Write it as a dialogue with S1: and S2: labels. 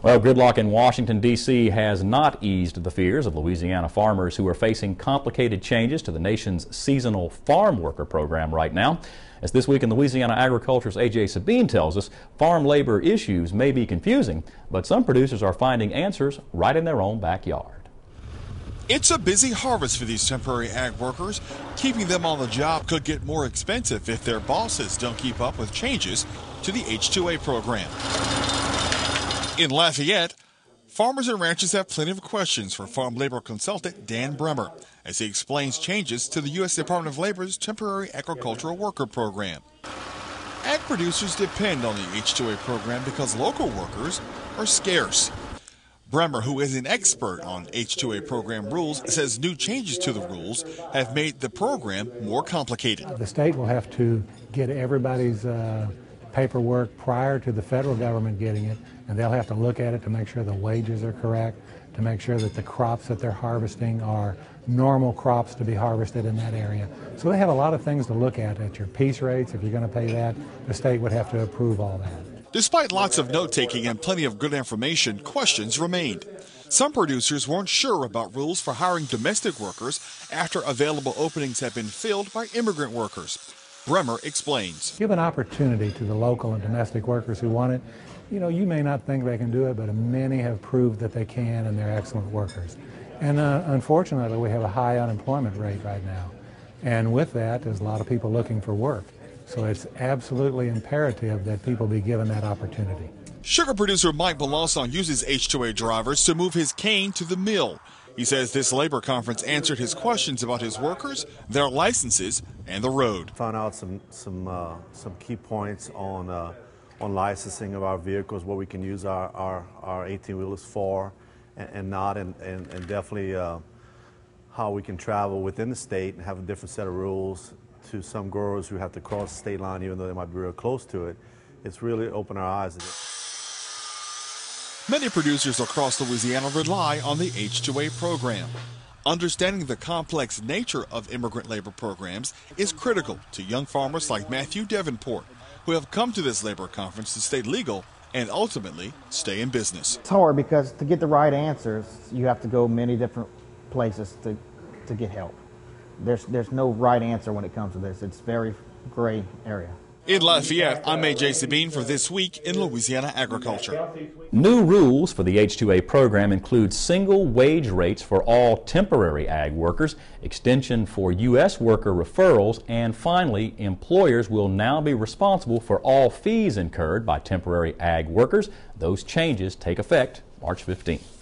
S1: Well, gridlock in Washington, D.C. has not eased the fears of Louisiana farmers who are facing complicated changes to the nation's seasonal farm worker program right now. As This Week in Louisiana Agriculture's A.J. Sabine tells us, farm labor issues may be confusing, but some producers are finding answers right in their own backyard.
S2: It's a busy harvest for these temporary ag workers. Keeping them on the job could get more expensive if their bosses don't keep up with changes to the H-2A program. In Lafayette, farmers and ranchers have plenty of questions for farm labor consultant Dan Bremer as he explains changes to the U.S. Department of Labor's temporary agricultural worker program. Ag producers depend on the H-2A program because local workers are scarce. Bremer, who is an expert on H-2A program rules, says new changes to the rules have made the program more complicated.
S3: The state will have to get everybody's paperwork prior to the federal government getting it, and they'll have to look at it to make sure the wages are correct, to make sure that the crops that they're harvesting are normal crops to be harvested in that area. So they have a lot of things to look at your piece rates. If you're going to pay that, the state would have to approve all that.
S2: Despite lots of note-taking and plenty of good information, questions remained. Some producers weren't sure about rules for hiring domestic workers after available openings have been filled by immigrant workers. Bremer explains.
S3: Give an opportunity to the local and domestic workers who want it. You know, you may not think they can do it, but many have proved that they can, and they're excellent workers. And unfortunately, we have a high unemployment rate right now. And with that, there's a lot of people looking for work. So it's absolutely imperative that people be given that opportunity.
S2: Sugar producer Mike Belasson uses H-2A drivers to move his cane to the mill. He says this labor conference answered his questions about his workers, their licenses, and the road.
S4: Found out some key points on licensing of our vehicles, what we can use our 18-wheelers for and not, and definitely how we can travel within the state and have a different set of rules to some growers who have to cross the state line even though they might be real close to it. It's really opened our eyes.
S2: Many producers across Louisiana rely on the H-2A program. Understanding the complex nature of immigrant labor programs is critical to young farmers like Matthew Davenport, who have come to this labor conference to stay legal and ultimately stay in business.
S5: It's hard because to get the right answers, you have to go many different places to get help. There's no right answer when it comes to this. It's a very gray area.
S2: In Lafayette, I'm A.J. Sabine for This Week in Louisiana Agriculture.
S1: New rules for the H-2A program include single wage rates for all temporary ag workers, extension for U.S. worker referrals, and finally, employers will now be responsible for all fees incurred by temporary ag workers. Those changes take effect March 15th.